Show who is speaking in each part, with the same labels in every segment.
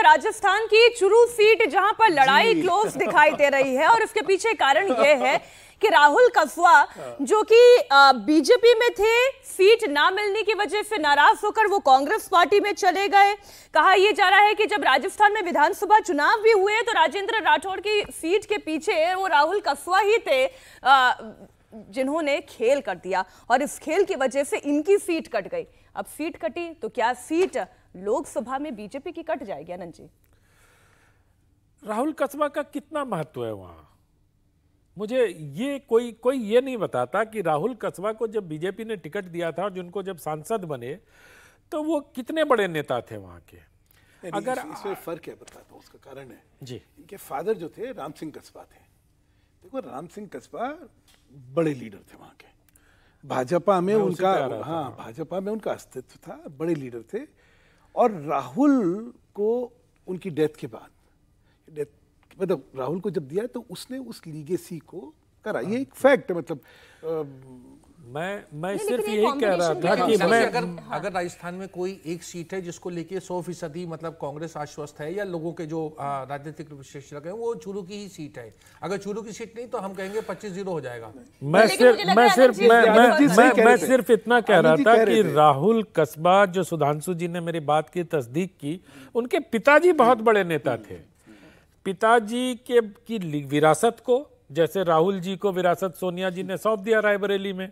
Speaker 1: राजस्थान की चुरू सीट जहां पर लड़ाई क्लोज दिखाई दे रही है और इसके पीछे कारण यह है कि राहुल कसवा जो कि बीजेपी में थे, सीट ना मिलने की वजह से नाराज होकर वो कांग्रेस पार्टी में चले गए। कहा यह जा रहा है कि जब राजस्थान में विधानसभा चुनाव भी हुए तो राजेंद्र राठौड़ की सीट के पीछे वो राहुल कसवा ही थे जिन्होंने खेल कर दिया और इस खेल की वजह से इनकी सीट कट गई। अब सीट कटी तो क्या सीट लोकसभा में बीजेपी की कट जाएगी? आनंद जी,
Speaker 2: राहुल कसबा का कितना महत्व है वहां? मुझे ये कोई ये नहीं बताता कि राहुल कसबा को जब बीजेपी ने टिकट दिया था और जिनको जब सांसद बने तो वो कितने बड़े नेता थे वहां के। अगर
Speaker 3: इसमें फर्क है, बताता हूँ, उसका कारण है
Speaker 2: जी,
Speaker 3: इनके फादर जो थे राम सिंह कसबा थे। देखो, राम सिंह कसबा बड़े लीडर थे वहां के, भाजपा में उनका, हाँ, भाजपा में उनका अस्तित्व था, बड़े लीडर थे। और राहुल को उनकी डेथ के बाद, मतलब राहुल को जब दिया तो उसने उस लीगेसी को करा, ये एक फैक्ट है। मतलब
Speaker 2: मैं सिर्फ यही कह रहा था कि
Speaker 4: अगर राजस्थान में कोई एक सीट है जिसको लेके 100% मतलब कांग्रेस आश्वस्त है या लोगों के जो राजनीतिक विश्लेषक हैं वो चूरू की ही सीट है। अगर चूरू की सीट नहीं तो हम कहेंगे 25-0 हो जाएगा।
Speaker 2: मैं सिर्फ इतना कह रहा था कि राहुल कसबा, जो सुधांशु जी ने मेरी बात की तस्दीक की, उनके पिताजी बहुत बड़े नेता थे। पिताजी की विरासत को, जैसे राहुल जी को विरासत सोनिया जी ने सौंप दिया रायबरेली में,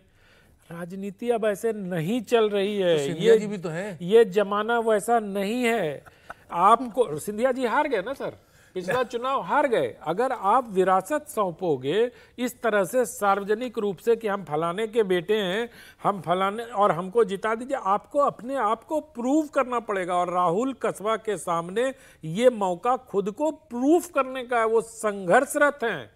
Speaker 2: राजनीति अब ऐसे नहीं चल रही है।
Speaker 4: तो ये जी भी तो है,
Speaker 2: ये जमाना वैसा नहीं है। आपको सिंधिया जी हार गए ना सर, पिछला चुनाव हार गए। अगर आप विरासत सौंपोगे इस तरह से सार्वजनिक रूप से कि हम फलाने के बेटे हैं, हम फलाने और हमको जिता दीजिए, आपको अपने आप को प्रूव करना पड़ेगा। और राहुल कसबा के सामने ये मौका खुद को प्रूव करने का है, वो संघर्षरत हैं।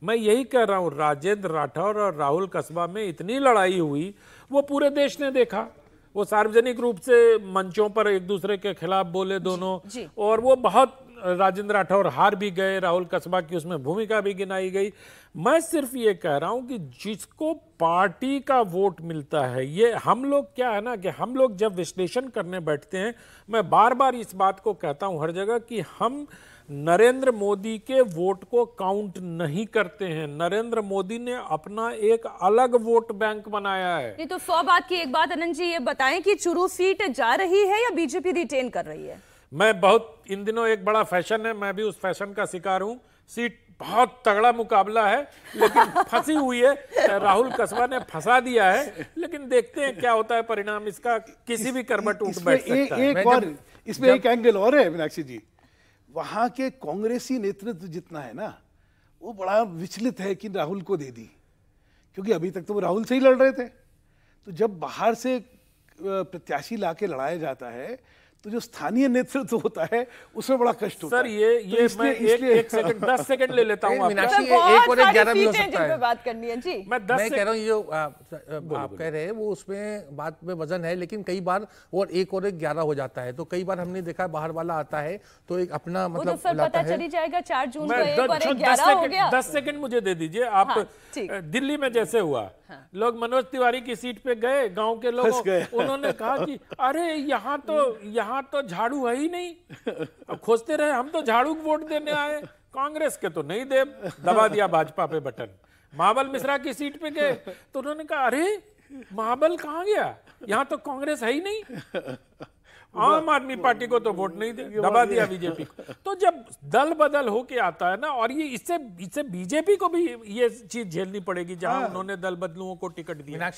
Speaker 2: मैं यही कह रहा हूं, राजेंद्र राठौर और राहुल कसबा में इतनी लड़ाई हुई, वो पूरे देश ने देखा। वो सार्वजनिक रूप से मंचों पर एक दूसरे के खिलाफ बोले दोनों जी। और वो बहुत, राजेंद्र राठौर हार भी गए, राहुल कसबा की उसमें भूमिका भी गिनाई गई। मैं सिर्फ ये कह रहा हूं कि जिसको पार्टी का वोट मिलता है, ये हम लोग क्या है ना कि हम लोग जब विश्लेषण करने बैठते हैं, मैं बार बार इस बात को कहता हूं हर जगह कि हम नरेंद्र मोदी के वोट को काउंट नहीं करते हैं। नरेंद्र मोदी ने अपना एक अलग वोट बैंक बनाया है।
Speaker 1: नहीं तो 100 बात की एक बात आनंद जी, ये बताएं कि चुरू सीट जा रही है या बीजेपी रिटेन कर रही है?
Speaker 2: मैं बहुत, इन दिनों एक बड़ा फैशन है, मैं भी उस फैशन का शिकार हूं। सीट बहुत तगड़ा मुकाबला है लेकिन फंसी हुई है। राहुल कसबा ने फंसा दिया है, लेकिन देखते हैं क्या होता है परिणाम इसका। किसी भी करवट उठ बैठ सकता है।
Speaker 3: एक और इसमें एक एंगल और है मीनाक्षी जी, वहां के कांग्रेसी नेतृत्व जितना है ना, वो बड़ा विचलित है कि राहुल को दे दी, क्योंकि अभी तक तो वो राहुल से ही लड़ रहे थे। तो जब बाहर से प्रत्याशी लाके लड़ाया जाता है तो जो स्थानीय नेतृत्व होता है उसमें बड़ा कष्ट होता है।
Speaker 2: सर ये तो मैं एक सेकंड 10 सेकंड ले लेता हूँ।
Speaker 4: मीनाक्षी, एक और 11 भी हो सकता है।
Speaker 1: बात करनी है जी।
Speaker 4: मैं कह रहा हूँ, ये जो आप कह रहे हैं वो उसमें बात में वजन है, लेकिन कई बार और 1 और 11 हो जाता है। तो कई बार हमने देखा बाहर वाला आता है तो एक अपना मतलब
Speaker 1: पता चली जाएगा 4 जून को 1 और 11 हो गया।
Speaker 2: 10 सेकंड मुझे दे दीजिए आप। दिल्ली में जैसे हुआ, लोग मनोज तिवारी की सीट पे गए, गांव के लोग, उन्होंने कहा कि अरे यहाँ तो झाड़ू है ही नहीं। अब खोजते रहे, हम तो झाड़ू वोट देने आए, कांग्रेस के तो नहीं दे, दबा दिया भाजपा पे बटन। महाबल मिश्रा की सीट पे गए तो उन्होंने कहा अरे महाबल कहाँ गया, यहाँ तो कांग्रेस है ही नहीं। आम आदमी पार्टी को तो वोट नहीं दे, दबा दिया बीजेपी को। तो जब दल बदल होके आता है ना, और ये इससे बीजेपी को भी ये चीज झेलनी पड़ेगी जहां उन्होंने दल बदलुओं को टिकट दिया।